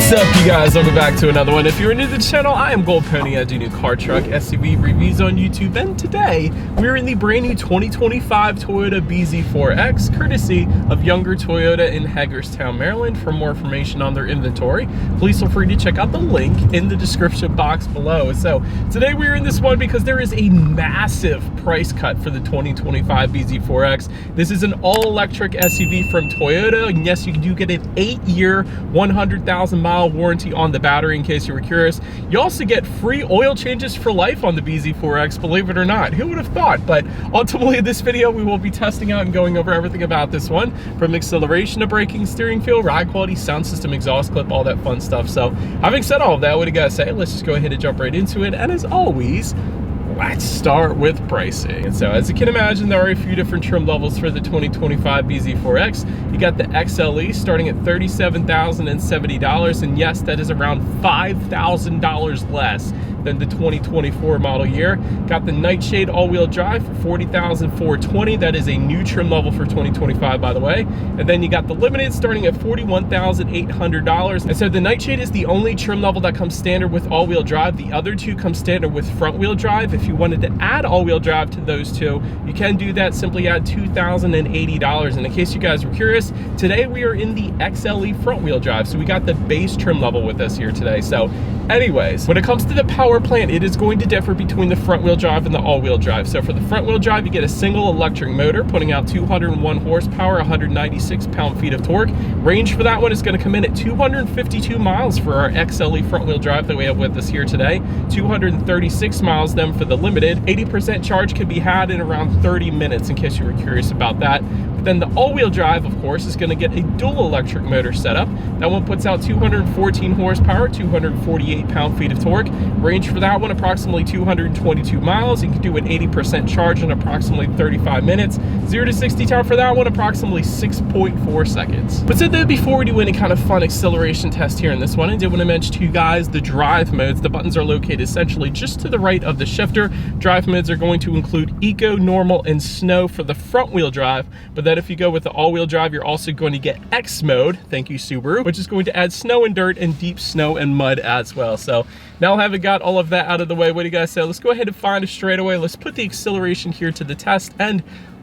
What's up, you guys? Welcome back to another one. If you're new to the channel, I am Gold Pony. I do new car, truck, SUV reviews on YouTube, and today we're in the brand new 2025 Toyota BZ4X, courtesy of Younger Toyota in Hagerstown, Maryland. For more information on their inventory, please feel free to check out the link in the description box below. So today we're in this one because there is a massive price cut for the 2025 BZ4X. This is an all-electric SUV from Toyota, and yes, you do get an 8-year, 100,000-mile warranty on the battery, in case you were curious. You also get free oil changes for life on the BZ4X, believe it or not. Who would have thought? But ultimately in this video, we will be testing out and going over everything about this one, from acceleration to braking, steering feel, ride quality, sound system, exhaust clip, all that fun stuff. So having said all of that, what do you guys say? Let's just go ahead and jump right into it. And as always, let's start with pricing. And so as you can imagine, there are a few different trim levels for the 2025 BZ4X. You got the XLE starting at $37,070, and yes, that is around $5,000 less than the 2024 model year. Got the Nightshade all-wheel drive for $40,420. That is a new trim level for 2025, by the way. And then you got the Limited starting at $41,800. And so the Nightshade is the only trim level that comes standard with all-wheel drive. The other two come standard with front-wheel drive. If you wanted to add all-wheel drive to those two, you can do that. Simply add $2,080. And in case you guys were curious, today we are in the XLE front-wheel drive. So we got the base trim level with us here today. So anyways, when it comes to the power plant, it is going to differ between the front-wheel drive and the all-wheel drive. So for the front-wheel drive, you get a single electric motor putting out 201 horsepower, 196 pound-feet of torque. Range for that one is going to come in at 252 miles for our XLE front-wheel drive that we have with us here today. 236 miles then for the Limited. 80% charge can be had in around 30 minutes, in case you were curious about that. But then the all-wheel drive, of course, is going to get a dual electric motor setup. That one puts out 214 horsepower, 248 pound-feet of torque. Range for that one approximately 222 miles. You can do an 80% charge in approximately 35 minutes. 0 to 60 time for that one approximately 6.4 seconds. But so then, before we do any kind of fun acceleration test here in this one, I did want to mention to you guys the drive modes. The buttons are located essentially just to the right of the shifter. Drive modes are going to include Eco, Normal, and Snow for the front wheel drive. But then if you go with the all-wheel drive, you're also going to get X mode, thank you Subaru, which is going to add snow and dirt and deep snow and mud as well. So now having got all of that out of the way, what do you guys say? Let's go ahead and find a straightaway. Let's put the acceleration here to the test, and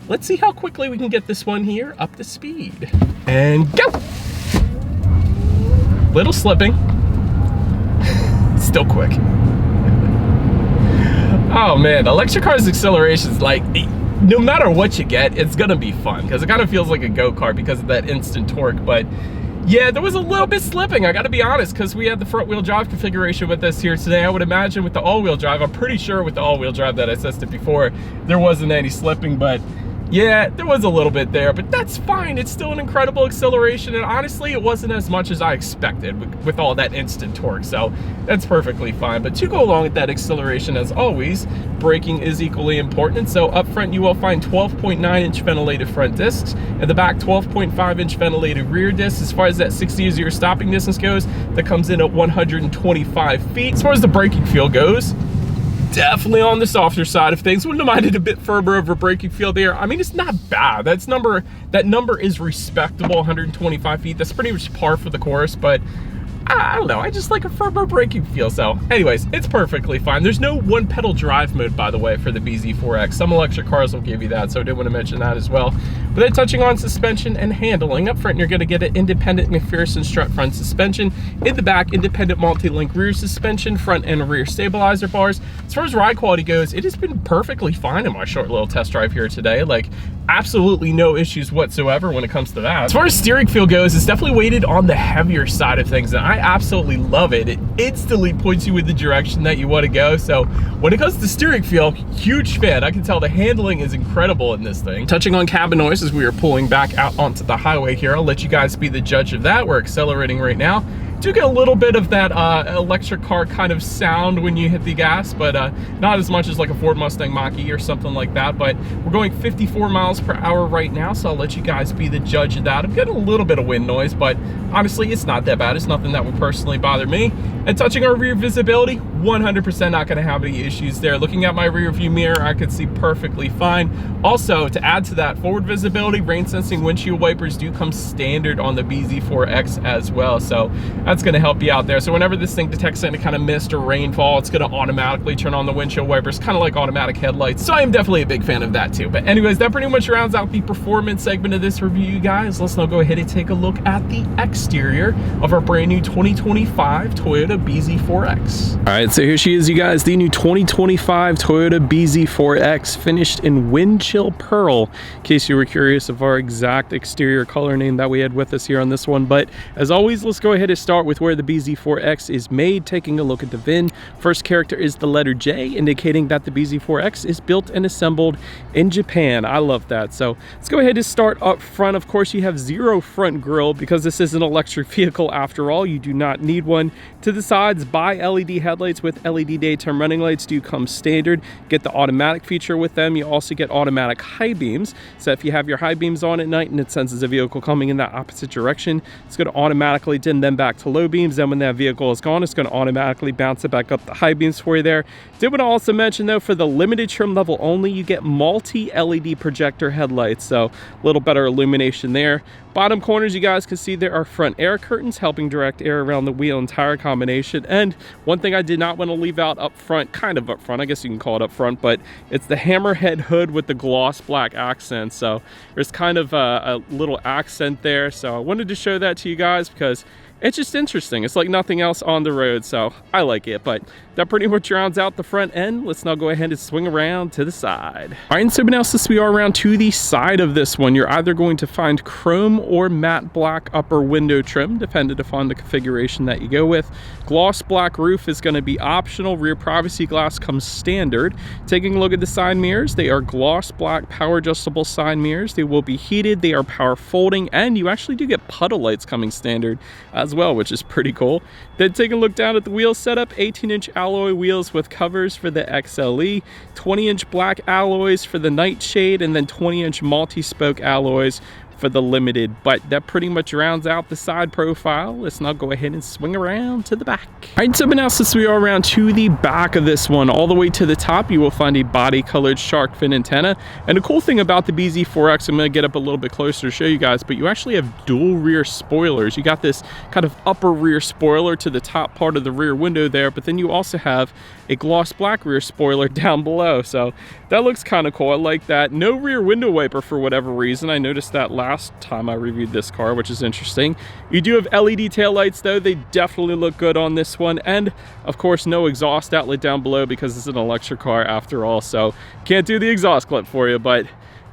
let's see how quickly we can get this one here up to speed. And go! Little slipping. Still quick. Oh man, electric cars accelerations, like, no matter what you get, it's gonna be fun, because it kind of feels like a go-kart because of that instant torque. But yeah, there was a little bit slipping, I gotta be honest, because we had the front-wheel drive configuration with us here today. I would imagine with the all-wheel drive, I'm pretty sure with the all-wheel drive that I tested before, there wasn't any slipping, but yeah, there was a little bit there, but that's fine. It's still an incredible acceleration, and honestly, it wasn't as much as I expected with all that instant torque, so that's perfectly fine. But to go along with that acceleration, as always, braking is equally important. So up front, you will find 12.9-inch ventilated front discs, and the back 12.5-inch ventilated rear discs. As far as that 60-0 stopping distance goes, that comes in at 125 feet. As far as the braking feel goes, definitely on the softer side of things. Wouldn't have minded a bit firmer of a braking feel there. I mean, it's not bad. That number is respectable, 125 feet. That's pretty much par for the course, but I don't know, I just like a firmer braking feel. So anyways, it's perfectly fine. There's no one pedal drive mode, by the way, for the BZ4X. Some electric cars will give you that, so I did want to mention that as well. But then touching on suspension and handling, up front you're going to get an independent McPherson strut front suspension. In the back, independent multi-link rear suspension, front and rear stabilizer bars. As far as ride quality goes, it has been perfectly fine in my short little test drive here today. Like, absolutely no issues whatsoever when it comes to that. As far as steering feel goes, it's definitely weighted on the heavier side of things, and I absolutely love it. It instantly points you in the direction that you want to go. So when it comes to steering feel, huge fan. I can tell the handling is incredible in this thing. Touching on cabin noise as we are pulling back out onto the highway here, I'll let you guys be the judge of that. We're accelerating right now. Do get a little bit of that electric car kind of sound when you hit the gas, but not as much as like a Ford Mustang Mach-E or something like that. But we're going 54 miles per hour right now, so I'll let you guys be the judge of that. I'm getting a little bit of wind noise, but honestly, it's not that bad. It's nothing that would personally bother me. And touching our rear visibility, 100% not gonna have any issues there. Looking at my rear view mirror, I could see perfectly fine. Also, to add to that forward visibility, rain sensing windshield wipers do come standard on the BZ4X as well. So that's going to help you out there. So whenever this thing detects any kind of mist or rainfall, it's going to automatically turn on the windshield wipers, kind of like automatic headlights. So I am definitely a big fan of that too. But anyways, that pretty much rounds out the performance segment of this review, you guys. Let's now go ahead and take a look at the exterior of our brand new 2025 Toyota BZ4X. All right, so here she is, you guys, the new 2025 Toyota BZ4X, finished in wind chill pearl, in case you were curious of our exact exterior color name that we had with us here on this one. But as always, let's go ahead and start with where the BZ4X is made, taking a look at the VIN. First character is the letter J, indicating that the BZ4X is built and assembled in Japan. I love that. So let's go ahead and start up front. Of course, you have zero front grille because this is an electric vehicle after all. You do not need one. To the sides, bi-LED headlights with LED daytime running lights do come standard. Get the automatic feature with them. You also get automatic high beams. So if you have your high beams on at night and it senses a vehicle coming in that opposite direction, it's going to automatically dim them back to low beams. Then when that vehicle is gone, it's going to automatically bounce it back up the high beams for you there. Did want to also mention though, for the limited trim level only, you get multi-LED projector headlights, so a little better illumination there. Bottom corners, you guys can see there are front air curtains helping direct air around the wheel and tire combination. And one thing I did not want to leave out up front, kind of up front, I guess you can call it up front, but it's the hammerhead hood with the gloss black accent. So there's kind of a little accent there. So I wanted to show that to you guys because it's just interesting. It's like nothing else on the road, so I like it. But that pretty much rounds out the front end. Let's now go ahead and swing around to the side. All right, and so now since we are around to the side of this one, you're either going to find chrome or matte black upper window trim, depending upon the configuration that you go with. Gloss black roof is going to be optional. Rear privacy glass comes standard. Taking a look at the side mirrors, they are gloss black power adjustable side mirrors. They will be heated. They are power folding, and you actually do get puddle lights coming standard as well, which is pretty cool. Then take a look down at the wheel setup. 18-inch alloy wheels with covers for the XLE, 20-inch black alloys for the Nightshade, and then 20-inch multi-spoke alloys for the Limited. But that pretty much rounds out the side profile. Let's now go ahead and swing around to the back. All right, so now since we are around to the back of this one, all the way to the top, you will find a body colored shark fin antenna. And the cool thing about the BZ4X, I'm going to get up a little bit closer to show you guys, but you actually have dual rear spoilers. You got this kind of upper rear spoiler to the top part of the rear window there, but then you also have a gloss black rear spoiler down below. So that looks kind of cool. I like that. No rear window wiper for whatever reason. I noticed that last time I reviewed this car, which is interesting. You do have LED taillights though. They definitely look good on this one. And of course, no exhaust outlet down below because it's an electric car after all. So can't do the exhaust clip for you, but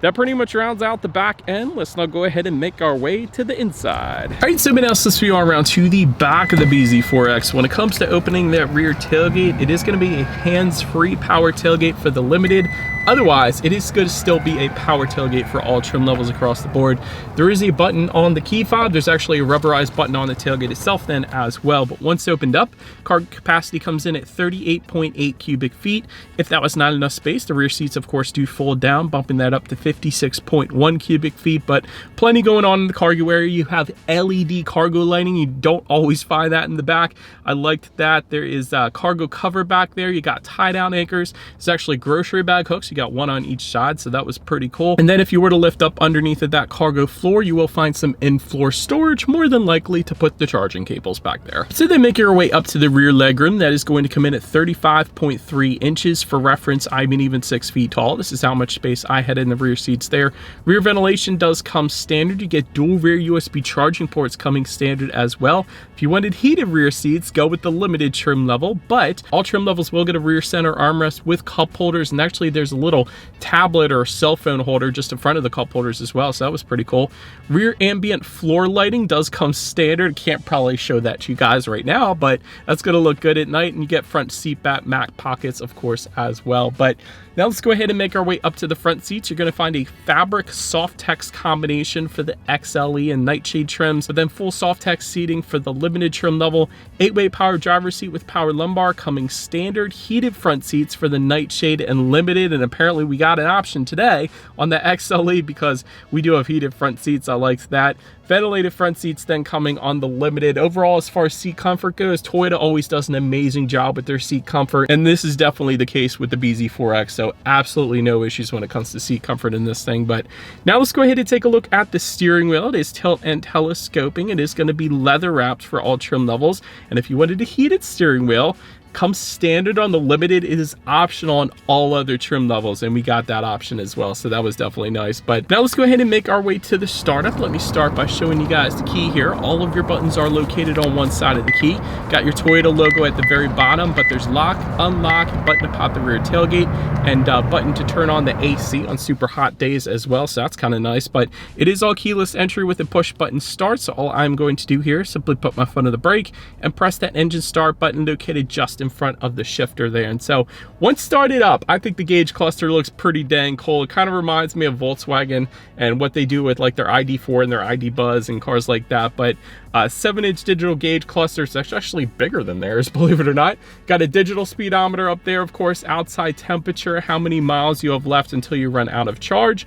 that pretty much rounds out the back end. Let's now go ahead and make our way to the inside. All right, so now since we are around to the back of the BZ4X, when it comes to opening that rear tailgate, it is going to be a hands-free power tailgate for the Limited. Otherwise, it is going to still be a power tailgate for all trim levels across the board. There is a button on the key fob. There's actually a rubberized button on the tailgate itself then as well. But once opened up, cargo capacity comes in at 38.8 cubic feet. If that was not enough space, the rear seats, of course, do fold down, bumping that up to 56.1 cubic feet. But plenty going on in the cargo area. You have LED cargo lighting. You don't always find that in the back. I liked that. There is a cargo cover back there. You got tie-down anchors. There's actually grocery bag hooks. You got one on each side, so that was pretty cool. And then if you were to lift up underneath of that cargo floor, you will find some in-floor storage, more than likely to put the charging cables back there. So then make your way up to the rear legroom. That is going to come in at 35.3 inches. For reference, I'm even 6 feet tall. This is how much space I had in the rear seats there. Rear ventilation does come standard. You get dual rear USB charging ports coming standard as well. If you wanted heated rear seats, go with the Limited trim level, but all trim levels will get a rear center armrest with cup holders, and actually there's a little tablet or cell phone holder just in front of the cup holders as well, so that was pretty cool. Rear ambient floor lighting does come standard. Can't probably show that to you guys right now, but that's going to look good at night. And you get front seat back pockets, of course, as well. But now let's go ahead and make our way up to the front seats. You're going to find a fabric Softex combination for the XLE and Nightshade trims, but then full Softex seating for the Limited trim level. 8-way power driver's seat with power lumbar coming standard. Heated front seats for the Nightshade and Limited, and apparently we got an option today on the XLE because we do have heated front seats. I liked that. Ventilated front seats then coming on the Limited. Overall, as far as seat comfort goes, Toyota always does an amazing job with their seat comfort, and this is definitely the case with the BZ4X, so absolutely no issues when it comes to seat comfort in this thing. But now let's go ahead and take a look at the steering wheel. It is tilt and telescoping. It is going to be leather wrapped for all trim levels, and if you wanted a heated steering wheel, comes standard on the Limited. It is optional on all other trim levels, and we got that option as well, so that was definitely nice. But now let's go ahead and make our way to the startup. Let me start by showing you guys the key here. All of your buttons are located on one side of the key. Got your Toyota logo at the very bottom, but there's lock, unlock, button to pop the rear tailgate, and button to turn on the AC on super hot days as well, so that's kind of nice. But it is all keyless entry with a push button start, so all I'm going to do here is simply put my foot on the brake and press that engine start button located just in front of the shifter there. And so once started up, I think the gauge cluster looks pretty dang cool. It kind of reminds me of Volkswagen and what they do with like their ID4 and their ID Buzz and cars like that. But 7-inch digital gauge cluster is actually bigger than theirs, believe it or not. Got a digital speedometer up there, of course, outside temperature, how many miles you have left until you run out of charge.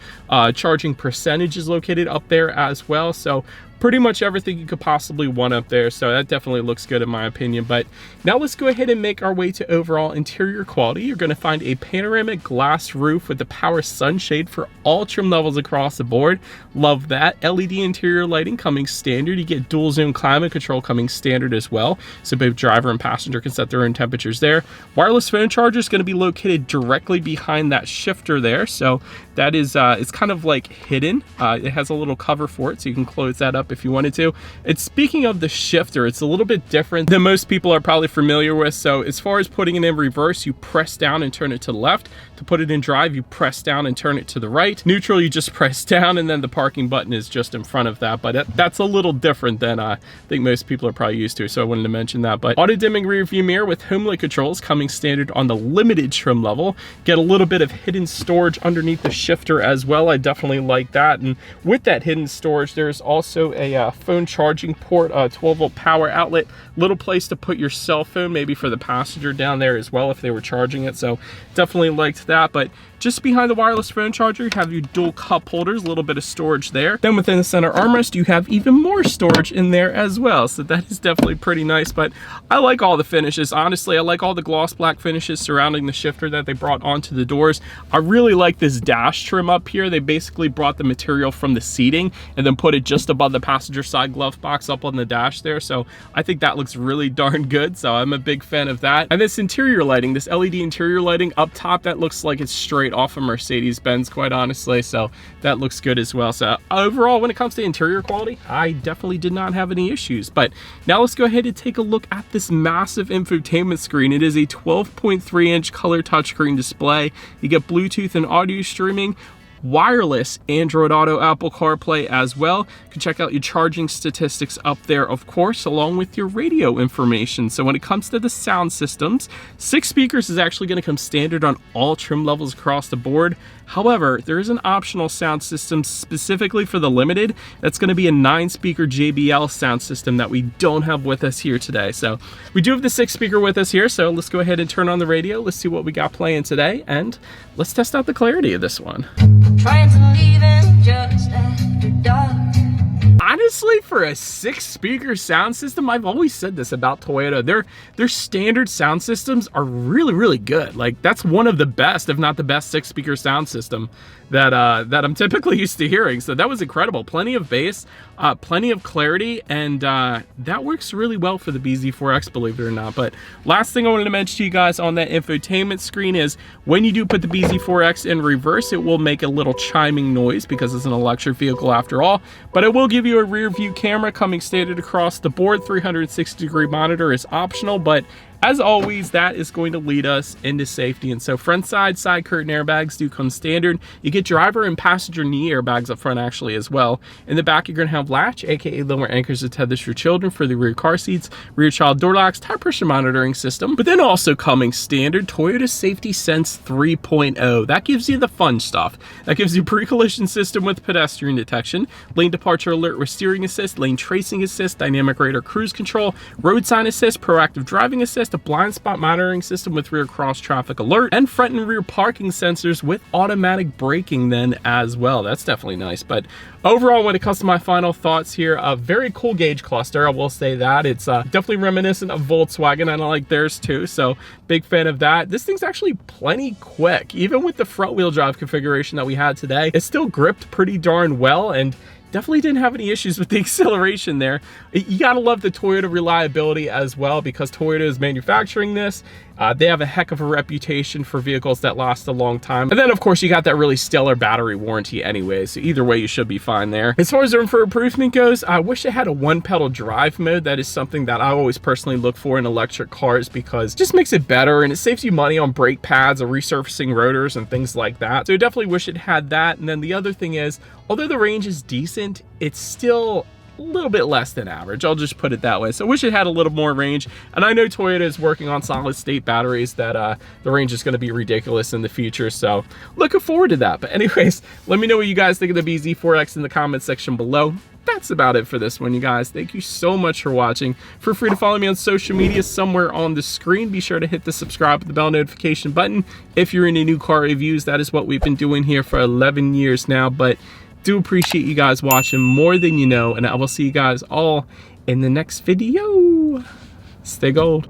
Charging percentage is located up there as well. So pretty much everything you could possibly want up there, so that definitely looks good in my opinion. But now let's go ahead and make our way to overall interior quality. You're going to find a panoramic glass roof with the power sunshade for all trim levels across the board. Love that. LED interior lighting coming standard. You get dual zone climate control coming standard as well, so both driver and passenger can set their own temperatures there. Wireless phone charger is going to be located directly behind that shifter there, so that is it's kind of like hidden. It has a little cover for it, so you can close that up if you wanted to. And speaking of the shifter, it's a little bit different than most people are probably familiar with. So as far as putting it in reverse, you press down and turn it to the left. To put it in drive, you press down and turn it to the right. Neutral, you just press down, and then the parking button is just in front of that. But that's a little different than I think most people are probably used to, so I wanted to mention that. But auto dimming rear view mirror with home light controls coming standard on the Limited trim level. Get a little bit of hidden storage underneath the shifter as well. I definitely like that. And with that hidden storage, there's also a phone charging port, 12-volt power outlet, little place to put your cell phone, maybe for the passenger down there as well if they were charging it. So definitely liked that. But just behind the wireless phone charger, you have your dual cup holders, a little bit of storage there. Then within the center armrest, you have even more storage in there as well. So that is definitely pretty nice. But I like all the finishes. Honestly, I like all the gloss black finishes surrounding the shifter that they brought onto the doors. I really like this dash trim up here. They basically brought the material from the seating and then put it just above the passenger side glove box up on the dash there. So I think that looks really darn good. So I'm a big fan of that. And this interior lighting, this LED interior lighting up top, that looks like it's straight off of Mercedes-Benz, quite honestly, so that looks good as well. So overall, when it comes to interior quality, I definitely did not have any issues. But now let's go ahead and take a look at this massive infotainment screen. It is a 12.3-inch color touchscreen display. You get Bluetooth and audio streaming, wireless Android Auto, Apple CarPlay as well. You can check out your charging statistics up there, of course, along with your radio information. So when it comes to the sound systems, 6 speakers is actually going to come standard on all trim levels across the board. However, there is an optional sound system specifically for the Limited. That's going to be a 9-speaker JBL sound system that we don't have with us here today. So we do have the 6-speaker with us here, so let's go ahead and turn on the radio. Let's see what we got playing today, and let's test out the clarity of this one. Trying to leave in just after dark. Honestly, for a 6-speaker sound system, I've always said this about Toyota. Their standard sound systems are really good. Like, that's one of the best, if not the best, 6-speaker sound system that I'm typically used to hearing. So that was incredible. Plenty of bass, plenty of clarity, and that works really well for the BZ4X, believe it or not. But last thing I wanted to mention to you guys on that infotainment screen is when you do put the BZ4X in reverse, it will make a little chiming noise because it's an electric vehicle after all. But it will give you a rear view camera coming standard across the board. 360-degree monitor is optional, but as always, that is going to lead us into safety. And so front side curtain airbags do come standard. You get driver and passenger knee airbags up front actually as well. In the back, you're going to have latch, aka lower anchors to tether your children for the rear car seats, rear child door locks, tire pressure monitoring system. But then also coming standard, Toyota Safety Sense 3.0. That gives you the fun stuff. That gives you pre-collision system with pedestrian detection, lane departure alert with steering assist, lane tracing assist, dynamic radar cruise control, road sign assist, proactive driving assist, just a blind spot monitoring system with rear cross traffic alert and front and rear parking sensors with automatic braking then as well. That's definitely nice. But overall, when it comes to my final thoughts here, a very cool gauge cluster, I will say that. It's definitely reminiscent of Volkswagen, and I like theirs too, so big fan of that. This thing's actually plenty quick. Even with the front wheel drive configuration that we had today, it still gripped pretty darn well, and definitely didn't have any issues with the acceleration there. You gotta love the Toyota reliability as well, because Toyota is manufacturing this. They have a heck of a reputation for vehicles that last a long time. And then of course you got that really stellar battery warranty anyway, so either way you should be fine there. As far as room for improvement goes, I wish it had a one pedal drive mode. That is something that I always personally look for in electric cars, because it just makes it better and it saves you money on brake pads or resurfacing rotors and things like that. So I definitely wish it had that. And then the other thing is, although the range is decent, it's still a little bit less than average. I'll just put it that way. So I wish it had a little more range. And I know Toyota is working on solid state batteries that the range is going to be ridiculous in the future. So looking forward to that. But anyways, let me know what you guys think of the BZ4X in the comment section below. That's about it for this one, you guys. Thank you so much for watching. Feel free to follow me on social media somewhere on the screen. Be sure to hit the subscribe with the bell notification button if you're into new car reviews. That is what we've been doing here for 11 years now. But do appreciate you guys watching more than you know, and I will see you guys all in the next video. Stay gold.